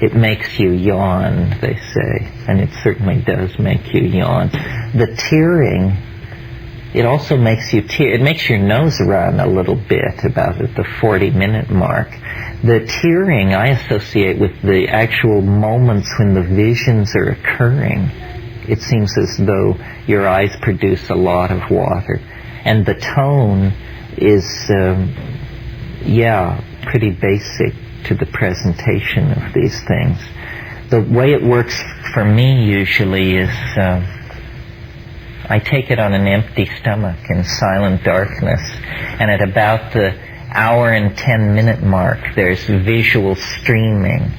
it makes you yawn, they say, and it certainly does make you yawn. The tearing, it also makes you tear. It makes your nose run a little bit about at the 40-minute mark. The tearing I associate with the actual moments when the visions are occurring. It seems as though your eyes produce a lot of water. And the tone is, pretty basic to the presentation of these things. The way it works for me usually is I take it on an empty stomach in silent darkness, and at about the hour and 10-minute mark there's visual streaming,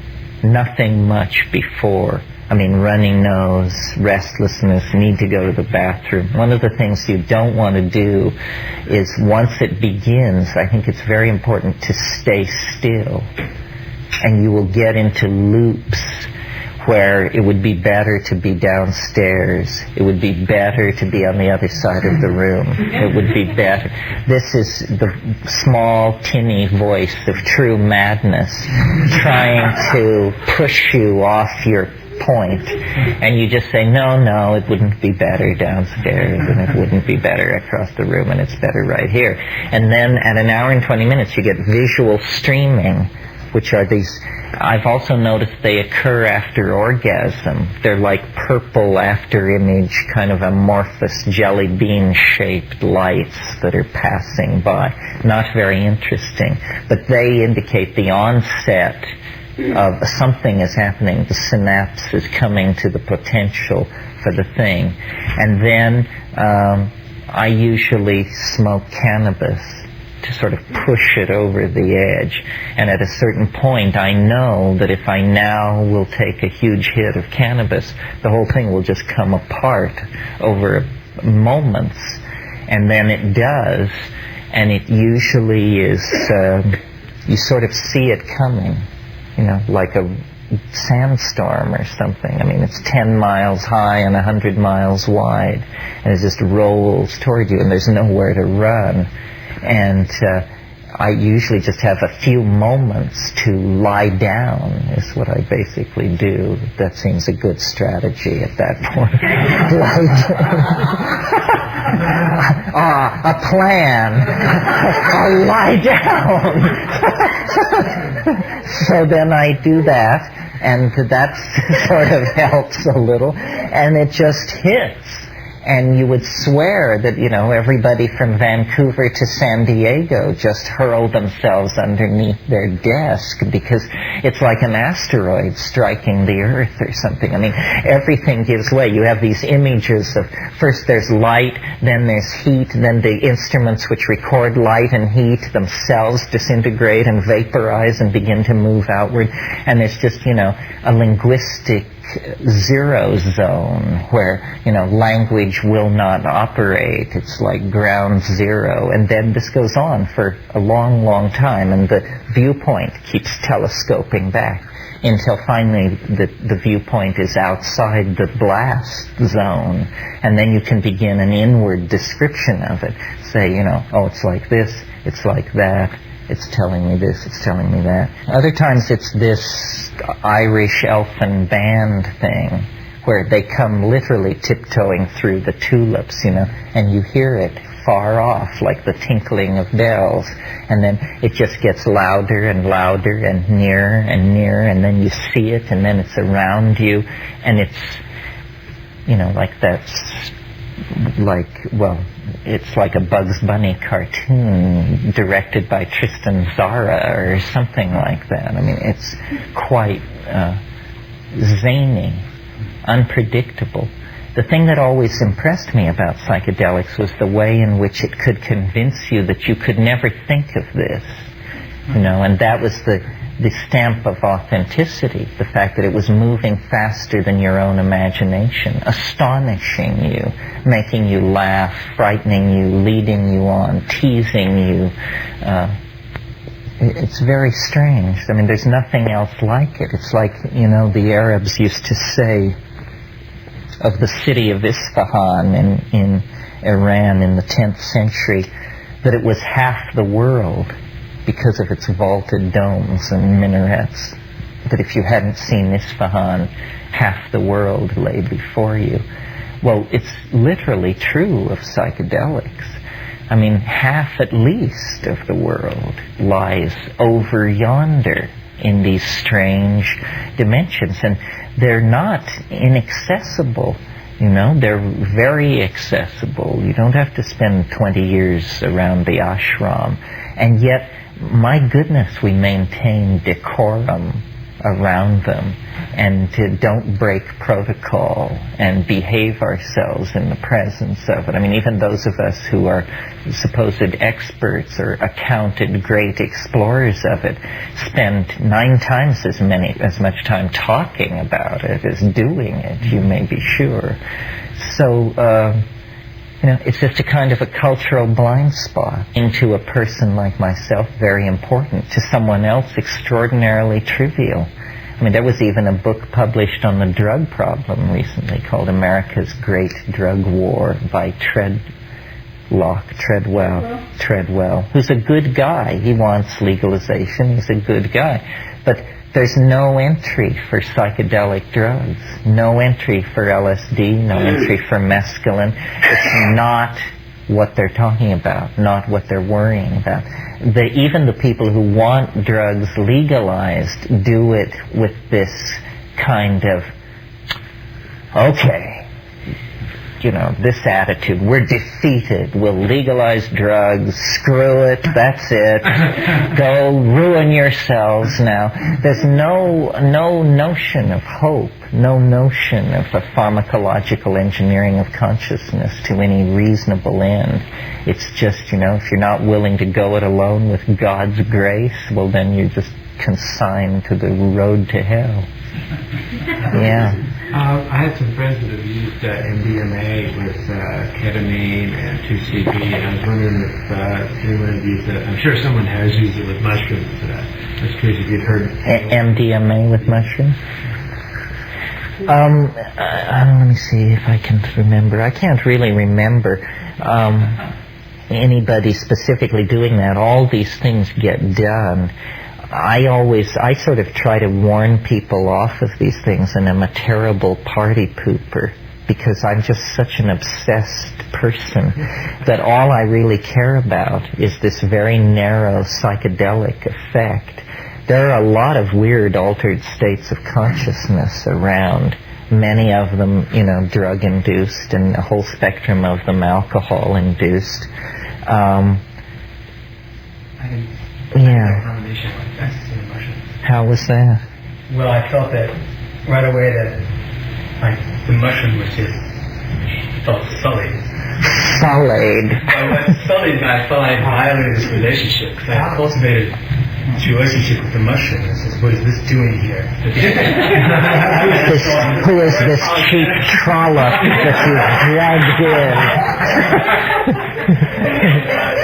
nothing much before. I mean, running nose, restlessness, need to go to the bathroom. One of the things you don't want to do is, once it begins, I think it's very important to stay still. And you will get into loops where it would be better to be downstairs. It would be better to be on the other side of the room. It would be better. This is the small, tinny voice of true madness trying to push you off your point, and you just say, no, it wouldn't be better downstairs, and it wouldn't be better across the room, and it's better right here. And then at an hour and 20 minutes you get visual streaming, which are these, I've also noticed they occur after orgasm. They're like purple after image, kind of amorphous jelly bean shaped lights that are passing by. Not very interesting, but they indicate the onset of something is happening. The synapse is coming to the potential for the thing. And then I usually smoke cannabis to sort of push it over the edge. And at a certain point I know that if I now will take a huge hit of cannabis, the whole thing will just come apart over moments. And then it does, and it usually is, you sort of see it coming. Like a sandstorm or something. I mean, it's 10 miles high and 100 miles wide, and it just rolls toward you, and there's nowhere to run. And I usually just have a few moments to lie down, is what I basically do. That seems a good strategy at that point. A plan. I'll lie down. So then I do that, and that sort of helps a little, and it just hits. And you would swear that, everybody from Vancouver to San Diego just hurl themselves underneath their desk, because it's like an asteroid striking the Earth or something. I mean, everything gives way. You have these images of, first there's light, then there's heat, then the instruments which record light and heat themselves disintegrate and vaporize and begin to move outward. And there's just, a linguistic zero zone where, language will not operate. It's like ground zero. And then this goes on for a long, long time, and the viewpoint keeps telescoping back until finally the viewpoint is outside the blast zone. And then you can begin an inward description of it. Say, it's like this, it's like that, it's telling me this, it's telling me that. Other times it's this Irish elfin band thing where they come literally tiptoeing through the tulips, and you hear it far off, like the tinkling of bells, and then it just gets louder and louder and nearer, and then you see it, and then it's around you, and it's, it's like a Bugs Bunny cartoon directed by Tristan Tzara or something like that. I mean, it's quite zany, unpredictable. The thing that always impressed me about psychedelics was the way in which it could convince you that you could never think of this, and that was the stamp of authenticity, the fact that it was moving faster than your own imagination, astonishing you, making you laugh, frightening you, leading you on, teasing you. It's very strange. I mean, there's nothing else like it. It's like, the Arabs used to say of the city of Isfahan in Iran in the 10th century that it was half the world because of its vaulted domes and minarets. that if you hadn't seen Isfahan, half the world lay before you. Well, it's literally true of psychedelics. I mean, half at least of the world lies over yonder in these strange dimensions, and they're not inaccessible. You know, they're very accessible. You don't have to spend 20 years around the ashram. And yet, my goodness, we maintain decorum around them and don't break protocol and behave ourselves in the presence of it. I mean, even those of us who are supposed experts or accounted great explorers of it spend 9 times as much time talking about it as doing it, you may be sure. So, you know, it's just a kind of a cultural blind spot. Into a person like myself, very important. To someone else, extraordinarily trivial. I mean, there was even a book published on the drug problem recently called America's Great Drug War by Treadwell, who's a good guy. He wants legalization. He's a good guy. But there's no entry for psychedelic drugs, no entry for LSD, no entry for mescaline. It's not what they're talking about, not what they're worrying about. Even the people who want drugs legalized do it with this kind of, okay, you know, this attitude, we're defeated, we'll legalize drugs, screw it, that's it, go ruin yourselves now. There's no notion of hope, no notion of a pharmacological engineering of consciousness to any reasonable end. It's just, you know, if you're not willing to go it alone with God's grace, well then you're just consigned to the road to hell. Yeah. I had some friends that have used MDMA with ketamine and 2CB, and I was wondering if anyone had used it. I'm sure someone has used it with mushrooms. I was curious if you'd heard. MDMA with mushrooms? Let me see if I can remember. I can't really remember anybody specifically doing that. All these things get done. I sort of try to warn people off of these things, and I'm a terrible party pooper because I'm just such an obsessed person that all I really care about is this very narrow psychedelic effect. There are a lot of weird altered states of consciousness around, many of them, you know, drug-induced, and a whole spectrum of them alcohol-induced. Yeah. How was that? Well, I felt that right away that the mushroom was just felt sullied. Sullied. Sullied, I felt I violated this relationship because I cultivated this relationship with the mushroom. I said, what is this doing here? Who is this cheap trollop that you dragged in?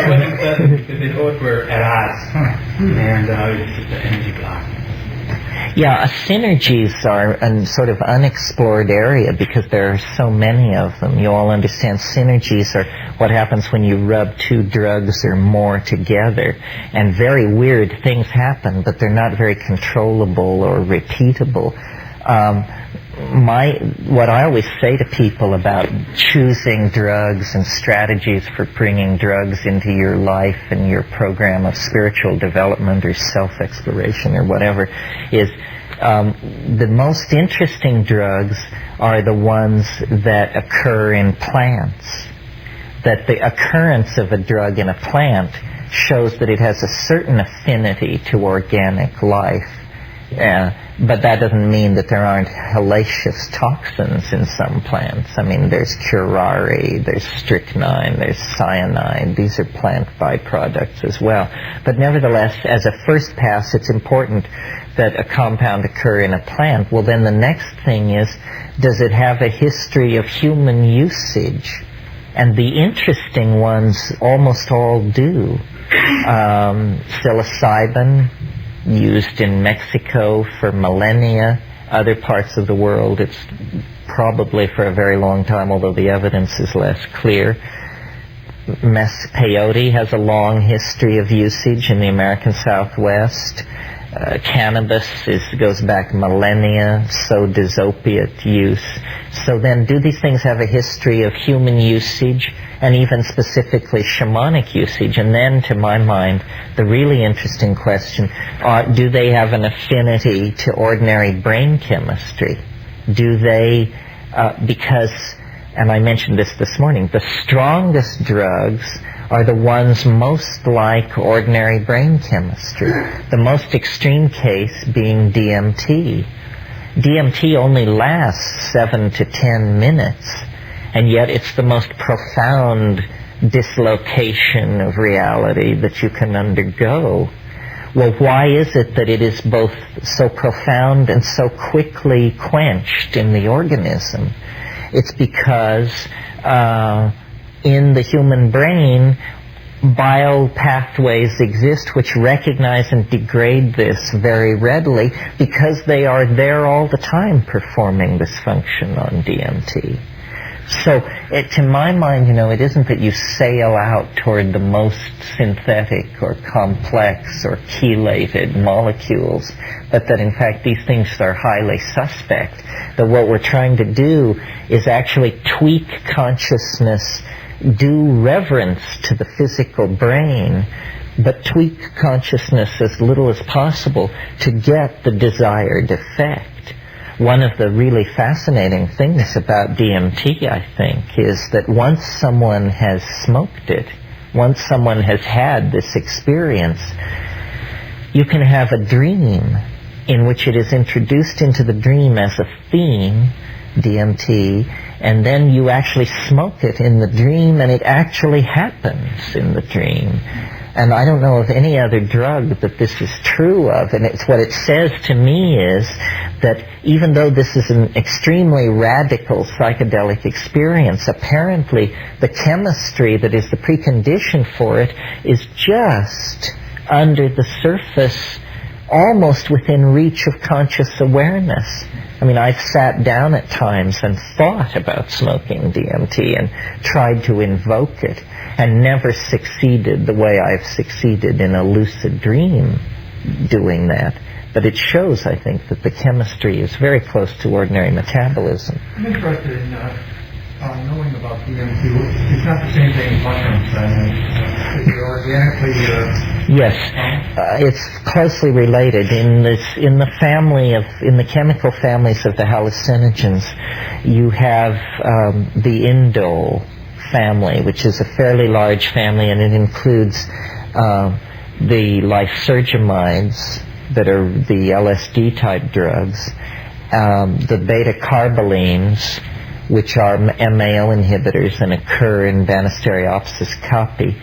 Because they both were at odds, and it's just the energy block. Yeah, synergies are a sort of unexplored area because there are so many of them. You all understand synergies are what happens when you rub 2 drugs or more together, and very weird things happen, but they're not very controllable or repeatable. What I always say to people about choosing drugs and strategies for bringing drugs into your life and your program of spiritual development or self-exploration or whatever is the most interesting drugs are the ones that occur in plants. That the occurrence of a drug in a plant shows that it has a certain affinity to organic life. But that doesn't mean that there aren't hellacious toxins in some plants. I mean, there's curare, there's strychnine, there's cyanide. These are plant byproducts as well. But nevertheless, as a first pass, it's important that a compound occur in a plant. Well, then the next thing is, does it have a history of human usage? And the interesting ones almost all do. Psilocybin, used in Mexico for millennia. Other parts of the world, it's probably for a very long time, although the evidence is less clear. Peyote has a long history of usage in the American Southwest. Cannabis goes back millennia, so does opiate use. So then, do these things have a history of human usage, and even specifically shamanic usage? And then, to my mind, the really interesting question, do they have an affinity to ordinary brain chemistry? Do they, because, and I mentioned this morning, the strongest drugs are the ones most like ordinary brain chemistry. The most extreme case being DMT. DMT only lasts 7 to 10 minutes, and yet it's the most profound dislocation of reality that you can undergo. Well, why is it that it is both so profound and so quickly quenched in the organism? It's because in the human brain, biopathways exist which recognize and degrade this very readily because they are there all the time performing this function on DMT. So, to my mind, it isn't that you sail out toward the most synthetic or complex or chelated molecules, but that in fact these things are highly suspect. That what we're trying to do is actually tweak consciousness, do reverence to the physical brain, but tweak consciousness as little as possible to get the desired effect. One of the really fascinating things about DMT, I think, is that once someone has smoked it, once someone has had this experience, you can have a dream in which it is introduced into the dream as a theme, DMT, and then you actually smoke it in the dream, and it actually happens in the dream. And I don't know of any other drug that this is true of, and what it says to me is that even though this is an extremely radical psychedelic experience, apparently the chemistry that is the precondition for it is just under the surface, almost within reach of conscious awareness. I mean, I've sat down at times and thought about smoking DMT and tried to invoke it, and never succeeded the way I've succeeded in a lucid dream doing that. But it shows, I think, that the chemistry is very close to ordinary metabolism. I'm interested in knowing about DMT. It's not the same thing as mushrooms. Is it organically? Yes, it's closely related. In the chemical families of the hallucinogens, you have the indole family, which is a fairly large family, and it includes the lysergamides that are the LSD type drugs, the beta carbolines, which are MAO inhibitors and occur in Banisteriopsis caapi,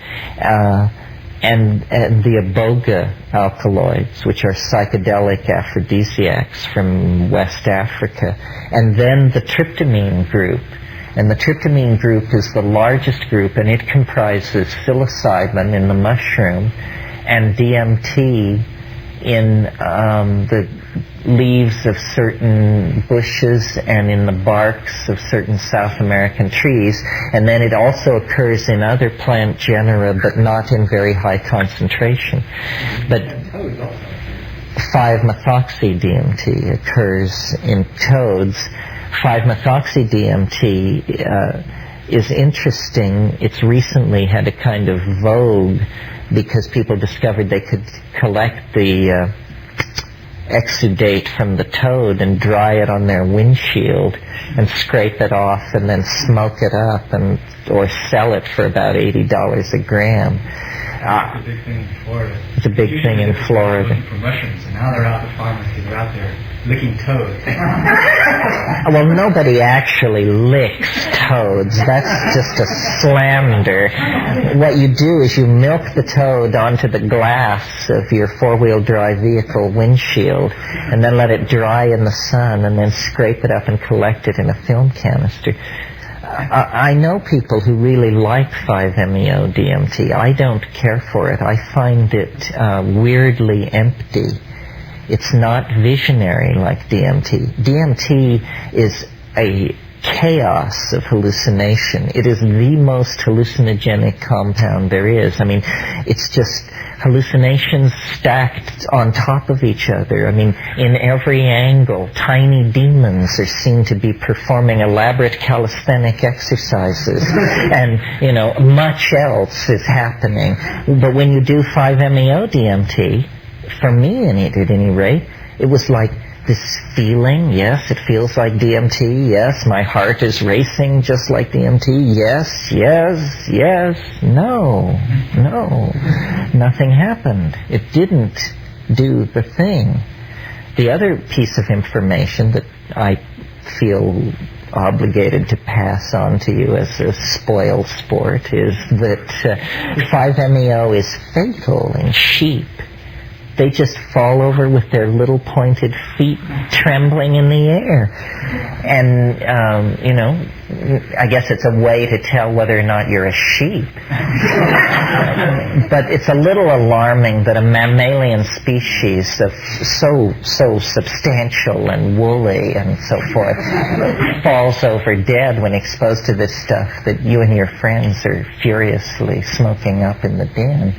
and the iboga alkaloids, which are psychedelic aphrodisiacs from West Africa, and then the tryptamine group. And the tryptamine group is the largest group, and it comprises psilocybin in the mushroom and DMT in the leaves of certain bushes and in the barks of certain South American trees. And then it also occurs in other plant genera, but not in very high concentration. But 5-methoxy-DMT occurs in toads. 5-methoxy-DMT is interesting. It's recently had a kind of vogue because people discovered they could collect the exudate from the toad and dry it on their windshield and scrape it off and then smoke it up or sell it for about $80 a gram. It's a big thing in Florida. It's a big thing in Florida. Looking for mushrooms, and now they're out the pharmacy. They're out there licking toads. Well, nobody actually licks toads. That's just a slander. What you do is you milk the toad onto the glass of your four-wheel drive vehicle windshield, and then let it dry in the sun, and then scrape it up and collect it in a film canister. I know people who really like 5-MeO-DMT. I don't care for it. I find it weirdly empty. It's not visionary like DMT. DMT is a chaos of hallucination. It is the most hallucinogenic compound there is. I mean, it's just hallucinations stacked on top of each other. I mean, in every angle, tiny demons are seen to be performing elaborate calisthenic exercises. And, you know, much else is happening. But when you do 5-MeO-DMT, for me at any rate, it was like this feeling, yes, it feels like DMT, yes, my heart is racing just like DMT, yes, yes, yes, no, nothing happened. It didn't do the thing. The other piece of information that I feel obligated to pass on to you as a spoil sport is that 5-MeO is fatal in sheep. They just fall over with their little pointed feet trembling in the air. And, you know, I guess it's a way to tell whether or not you're a sheep. But it's a little alarming that a mammalian species of so substantial and woolly and so forth falls over dead when exposed to this stuff that you and your friends are furiously smoking up in the den.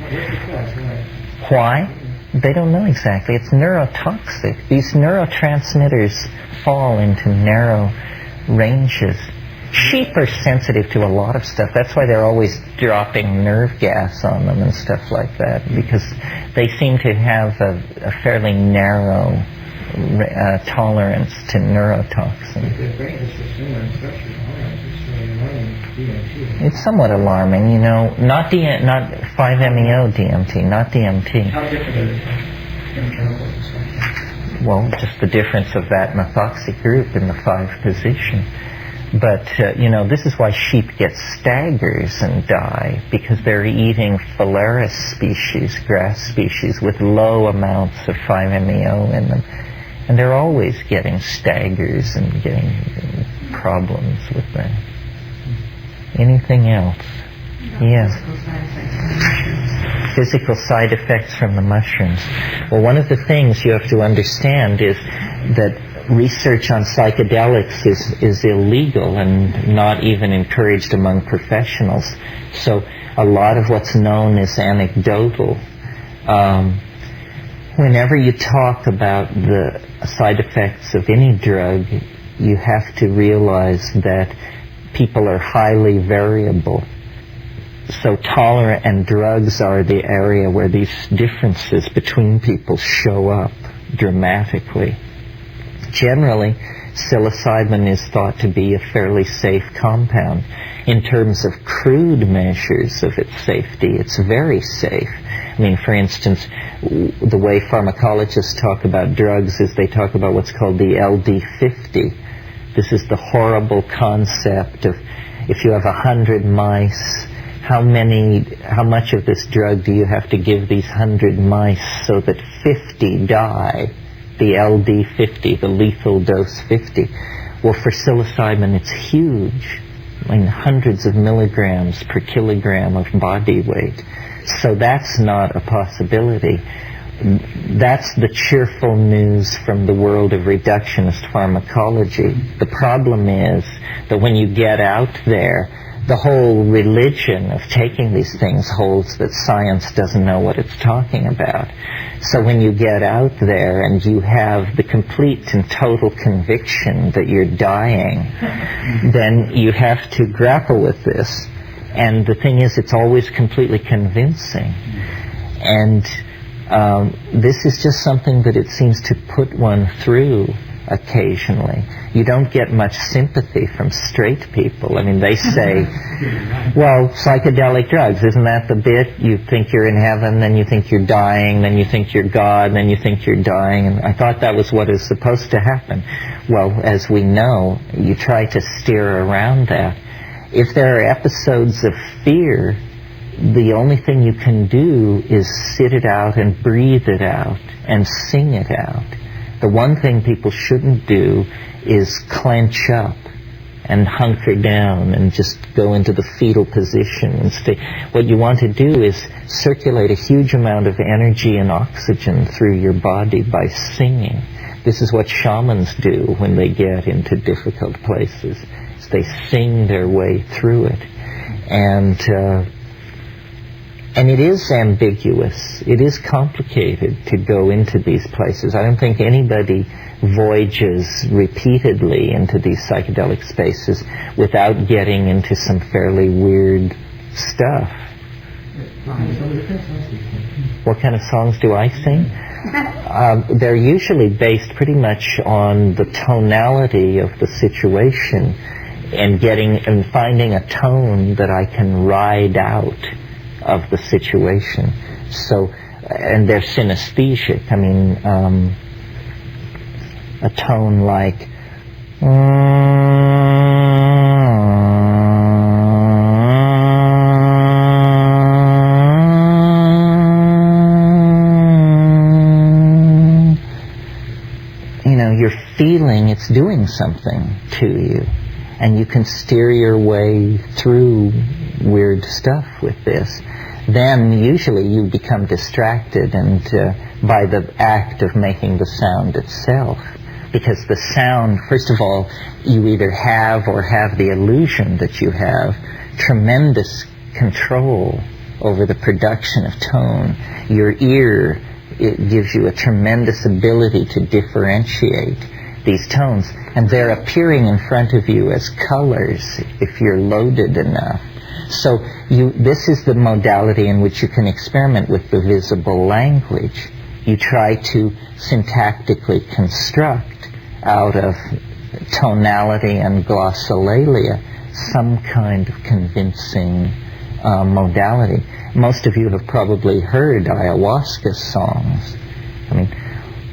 Why? They don't know exactly. It's neurotoxic. These neurotransmitters fall into narrow ranges. Sheep are sensitive to a lot of stuff. That's why they're always dropping nerve gas on them and stuff like that, because they seem to have a fairly narrow tolerance to neurotoxin. It's somewhat alarming, you know. Not 5-MeO-DMT, not DMT. How different is it in chemicals? Well, just the difference of that methoxic group in the 5 position. But, you know, this is why sheep get staggers and die, because they're eating phalaris species, grass species, with low amounts of 5-MeO in them. And they're always getting staggers and getting problems with that. Anything else? Yes. Physical side effects from the mushrooms. Well, one of the things you have to understand is that research on psychedelics is illegal and not even encouraged among professionals. So a lot of what's known is anecdotal. Whenever you talk about the side effects of any drug, you have to realize that people are highly variable. So tolerant, and drugs are the area where these differences between people show up dramatically. Generally, psilocybin is thought to be a fairly safe compound. In terms of crude measures of its safety, it's very safe. I mean, for instance, the way pharmacologists talk about drugs is they talk about what's called the LD50. This is the horrible concept of, if you have 100 mice, how much of this drug do you have to give these 100 mice so that 50 die? The LD50, the lethal dose 50. Well, for psilocybin, it's huge. I mean, hundreds of milligrams per kilogram of body weight. So that's not a possibility. That's the cheerful news from the world of reductionist pharmacology. The problem is that when you get out there, the whole religion of taking these things holds that science doesn't know what it's talking about. So when you get out there and you have the complete and total conviction that you're dying, then you have to grapple with this. And the thing is, it's always completely convincing. And this is just something that it seems to put one through occasionally. You don't get much sympathy from straight people. I mean, they say, well, psychedelic drugs, isn't that the bit? You think you're in heaven, then you think you're dying, then you think you're God, then you think you're dying. And I thought that was what is supposed to happen. Well, as we know, you try to steer around that. If there are episodes of fear, the only thing you can do is sit it out and breathe it out and sing it out. The one thing people shouldn't do is clench up and hunker down and just go into the fetal position and stay. What you want to do is circulate a huge amount of energy and oxygen through your body by singing. This is what shamans do when they get into difficult places. They sing their way through it. And it is ambiguous. It is complicated to go into these places. I don't think anybody voyages repeatedly into these psychedelic spaces without getting into some fairly weird stuff. What kind of songs do I sing? They're usually based pretty much on the tonality of the situation and finding a tone that I can ride out of the situation. So, and they're synesthesic. I mean, a tone like you're feeling it's doing something to you, and you can steer your way through weird stuff with this. Then usually you become distracted and by the act of making the sound itself, because the sound, first of all, you either have or have the illusion that you have tremendous control over the production of tone. Your ear, it gives you a tremendous ability to differentiate these tones, and they're appearing in front of you as colors if you're loaded enough. So this is the modality in which you can experiment with the visible language. You try to syntactically construct out of tonality and glossolalia some kind of convincing modality. Most of you have probably heard ayahuasca songs. I mean,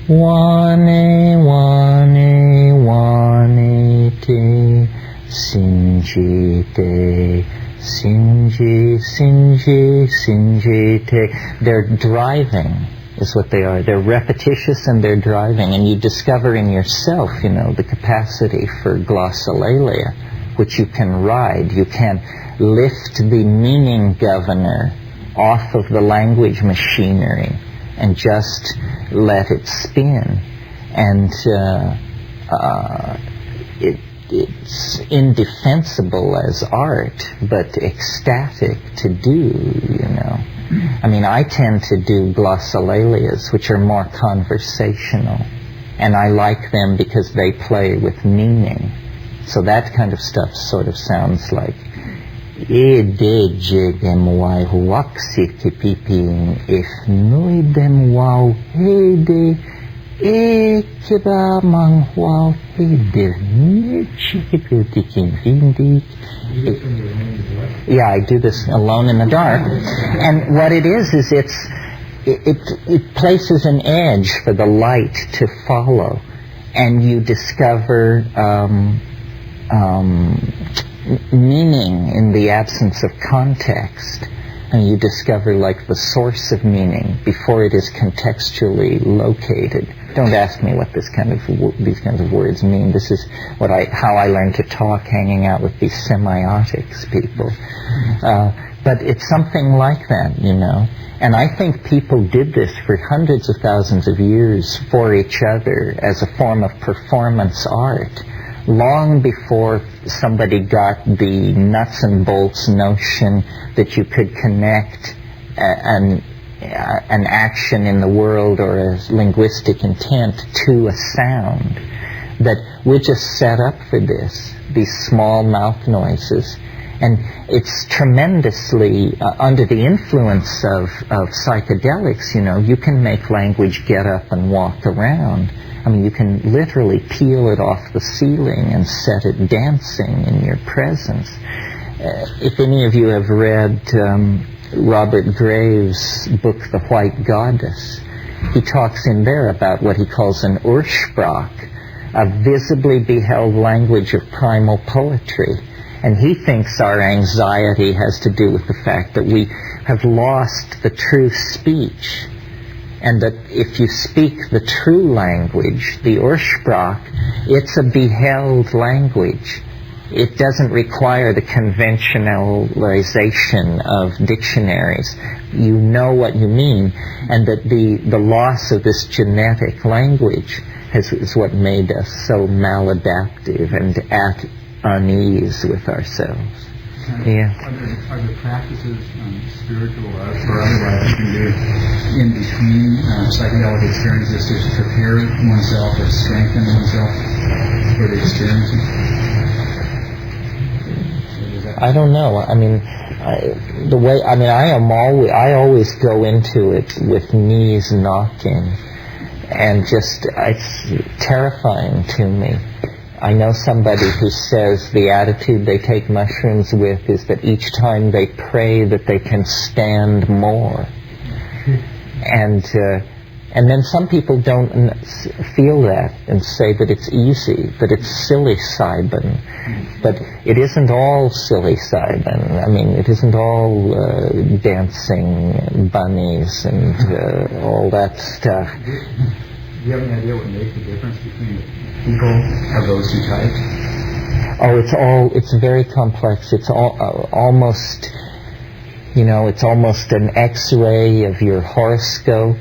wane, wane, wane te, sinji te, sinji, sinji, sinji te. They're driving, is what they are. They're repetitious and they're driving. And you discover in yourself, the capacity for glossolalia, which you can ride. You can lift the meaning governor off of the language machinery and just let it spin. And it's indefensible as art, but ecstatic to do, I mean, I tend to do glossolalias, which are more conversational, and I like them because they play with meaning. So that kind of stuff sort of sounds like dem wai huaxi kipiping if noidem wow hede kiba mang wow hede chikiputikin vindi. Yeah, I do this alone in the dark. And what it is it places an edge for the light to follow, and you discover meaning in the absence of context, and you discover like the source of meaning before it is contextually located. Don't ask me what these kinds of words mean. This is how I learned to talk, hanging out with these semiotics people. But it's something like that, And I think people did this for hundreds of thousands of years for each other as a form of performance art, long before somebody got the nuts and bolts notion that you could connect an action in the world or a linguistic intent to a sound. That we're just set up for this, these small mouth noises. And it's tremendously, under the influence of psychedelics, you can make language get up and walk around. I mean, you can literally peel it off the ceiling and set it dancing in your presence. If any of you have read Robert Graves' book, The White Goddess, he talks in there about what he calls an Ursprach, a visibly beheld language of primal poetry. And he thinks our anxiety has to do with the fact that we have lost the true speech, and that if you speak the true language, the Ursprach, it's a beheld language. It doesn't require the conventionalization of dictionaries. You know what you mean, and that the loss of this genetic language is what made us so maladaptive and unease with ourselves. Yeah. Are there practices, spiritual or otherwise, you can do in between psychedelic experiences to prepare oneself or strengthen oneself for the experiencing? I don't know. I mean, I always go into it with knees knocking, and just it's terrifying to me. I know somebody who says the attitude they take mushrooms with is that each time they pray that they can stand more. And then some people don't feel that and say that it's easy, that it's psilocybin. But it isn't all psilocybin. I mean, it isn't all dancing bunnies and all that stuff. Do you have any idea what makes the difference between the people of those two types? Oh, it's very complex. It's almost, it's almost an X-ray of your horoscope.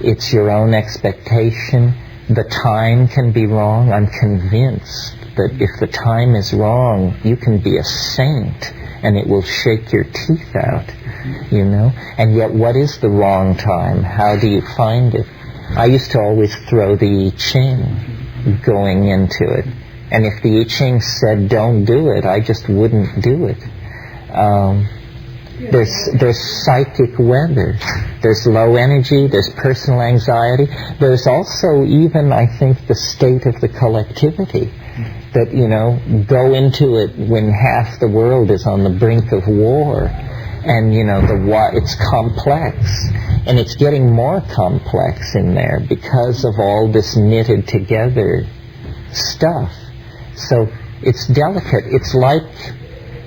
It's your own expectation. The time can be wrong. I'm convinced that if the time is wrong, you can be a saint and it will shake your teeth out, And yet, what is the wrong time? How do you find it? I used to always throw the I Ching going into it. And if the I Ching said don't do it, I just wouldn't do it. There's psychic weather. There's low energy. There's personal anxiety. There's also even, I think, the state of the collectivity. That, go into it when half the world is on the brink of war. And, it's complex. And it's getting more complex in there because of all this knitted together stuff. So it's delicate. It's like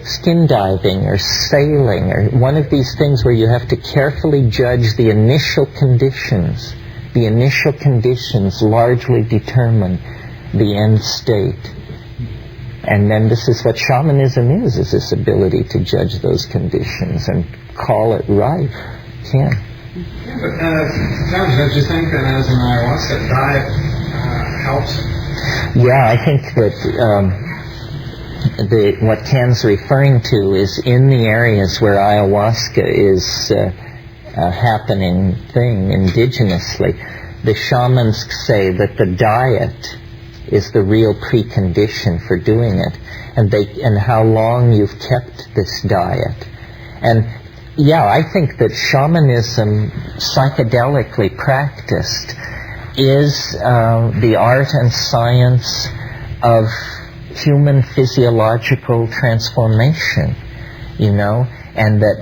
skin diving or sailing or one of these things where you have to carefully judge the initial conditions. The initial conditions largely determine the end state. And then this is what shamanism is this ability to judge those conditions and call it right. Yeah. Yeah, but Terence, don't you think that as an ayahuasca diet helps? Yeah, I think that what Ken's referring to is in the areas where ayahuasca is a happening thing indigenously, the shamans say that the diet is the real precondition for doing it, and how long you've kept this diet. And yeah, I think that shamanism, psychedelically practiced, is the art and science of human physiological transformation, and that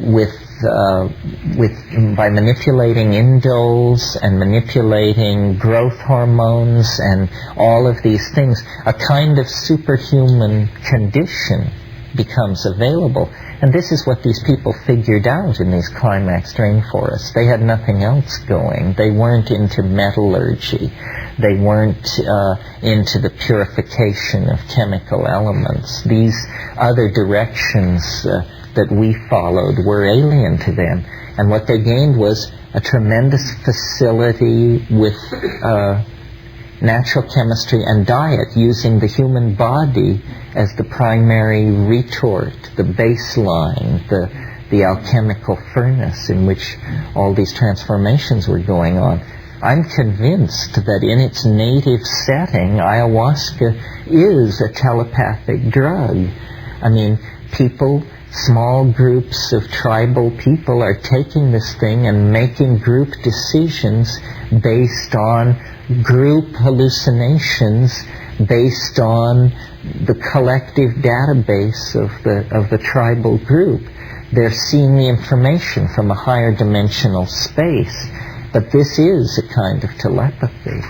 by manipulating indoles and manipulating growth hormones and all of these things, a kind of superhuman condition becomes available. And this is what these people figured out in these climaxed rainforests. They had nothing else going. They weren't into metallurgy. They weren't into the purification of chemical elements. These other directions that we followed were alien to them. And what they gained was a tremendous facility with natural chemistry and diet, using the human body as the primary retort, the baseline, the alchemical furnace in which all these transformations were going on. I'm convinced that in its native setting, ayahuasca is a telepathic drug. I mean, people, small groups of tribal people are taking this thing and making group decisions based on group hallucinations, based on the collective database of the tribal group. They're seeing the information from a higher dimensional space. But this is a kind of telepathy.